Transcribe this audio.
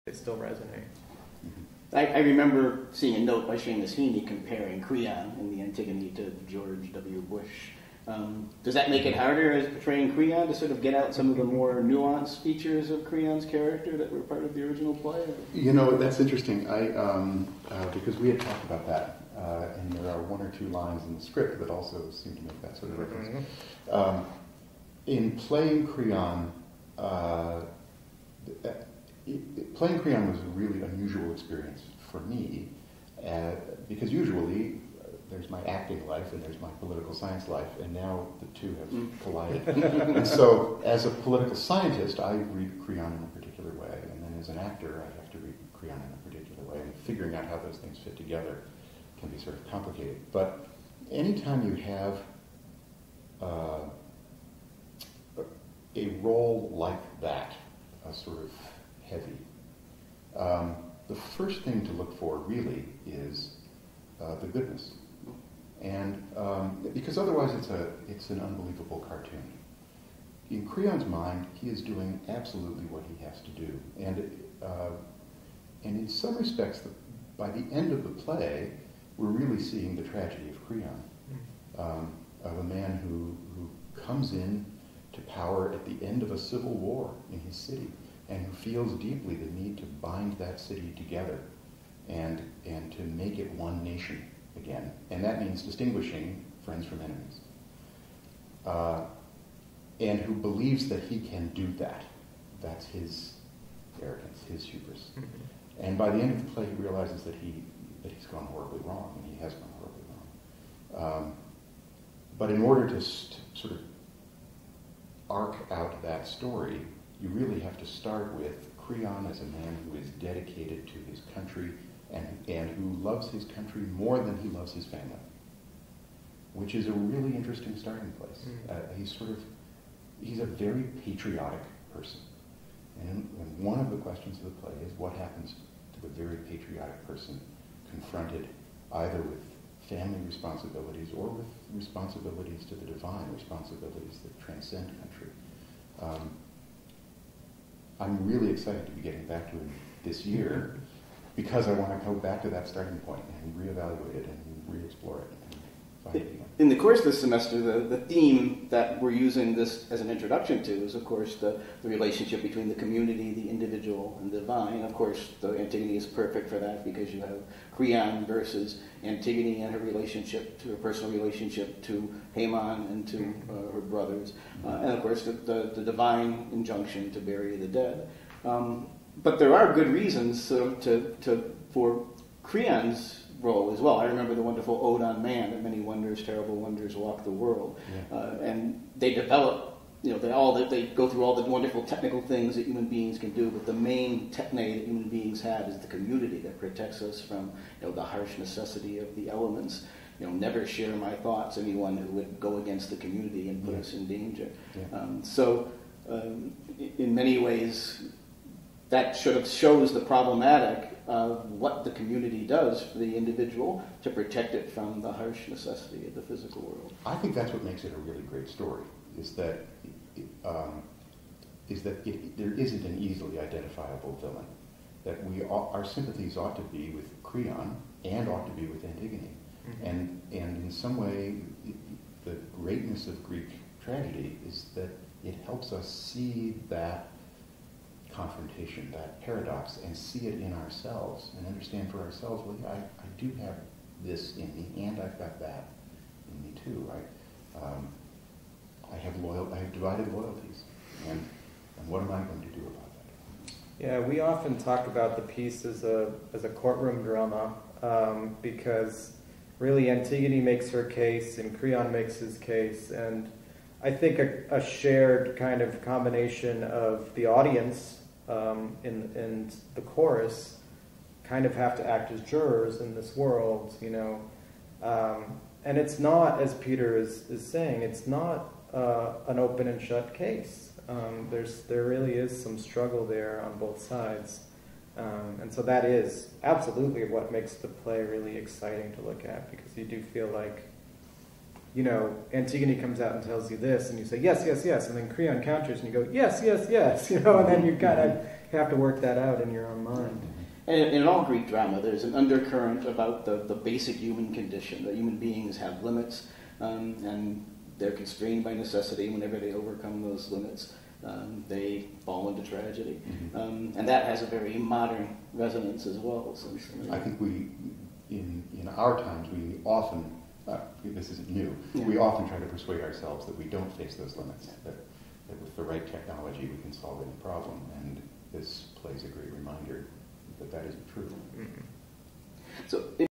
they still resonate. I remember seeing a note by Seamus Heaney comparing Creon in the Antigone to George W. Bush. Does that make it harder as portraying Creon to sort of get out some of the more nuanced features of Creon's character that were part of the original play? You know, that's interesting. Because we had talked about that, and there are one or two lines in the script that also seem to make that sort of reference. In playing Creon, playing Creon was a really unusual experience for me, because usually there's my acting life and there's my political science life, and now the two have collided. And so, as a political scientist, I read Creon in a particular way, and then as an actor, I have to read Creon in a particular way, and figuring out how those things fit together can be sort of complicated. But anytime you have a role like that, sort of heavy, the first thing to look for really is the goodness. And because otherwise it's an unbelievable cartoon. In Creon's mind, he is doing absolutely what he has to do. And in some respects, by the end of the play, we're really seeing the tragedy of Creon, of a man who comes in to power at the end of a civil war in his city, and who feels deeply the need to bind that city together and to make it one nation again. And that means distinguishing friends from enemies. And who believes that he can do that. That's his arrogance, his hubris. And by the end of the play, he realizes that he's gone horribly wrong, and he has gone horribly wrong. But in order to sort of arc out that story, you really have to start with Creon as a man who is dedicated to his country and who loves his country more than he loves his family, which is a really interesting starting place. He's a very patriotic person. And one of the questions of the play is what happens to the very patriotic person confronted either with family responsibilities or with responsibilities to the divine, responsibilities that transcend country. I'm really excited to be getting back to it this year because I want to go back to that starting point and reevaluate it and re-explore it and find it again. In the course of this semester, the theme that we're using this as an introduction to is, of course, the relationship between the community, the individual, and the divine. Of course, the Antigone is perfect for that because you have Creon versus Antigone and her relationship, to her personal relationship to Haemon and to her brothers. And, of course, the divine injunction to bury the dead. But there are good reasons for Creon's role as well. I remember the wonderful Ode on Man, that many wonders, terrible wonders walk the world. And they develop, they go through all the wonderful technical things that human beings can do, but the main techne that human beings have is the community that protects us from the harsh necessity of the elements. Never share my thoughts, anyone who would go against the community and put us in danger. In many ways, that sort of shows the problematic of what the community does for the individual to protect it from the harsh necessity of the physical world. I think that's what makes it a really great story, is that there isn't an easily identifiable villain. That our sympathies ought to be with Creon and ought to be with Antigone. And in some way, the greatness of Greek tragedy is that it helps us see that confrontation, that paradox, and see it in ourselves and understand for ourselves, well, yeah, I do have this in me, and I've got that in me too. I have divided loyalties, and what am I going to do about that? Yeah, we often talk about the piece as a courtroom drama because really Antigone makes her case and Creon makes his case, and I think a shared kind of combination of the audience and the chorus kind of have to act as jurors in this world, and it's not, as Peter is saying, it's not an open and shut case. There really is some struggle there on both sides, and so that is absolutely what makes the play really exciting to look at, because you do feel like, Antigone comes out and tells you this, and you say, yes, yes, yes, and then Creon counters, and you go, yes, yes, yes, and then you kind of, have to work that out in your own mind. And in all Greek drama, there's an undercurrent about the basic human condition, that human beings have limits, and they're constrained by necessity. Whenever they overcome those limits, they fall into tragedy. And that has a very modern resonance as well. I think in our times, we often, this isn't new, Yeah. we often try to persuade ourselves that we don't face those limits, that with the right technology we can solve any problem, and this plays a great reminder that that isn't true. So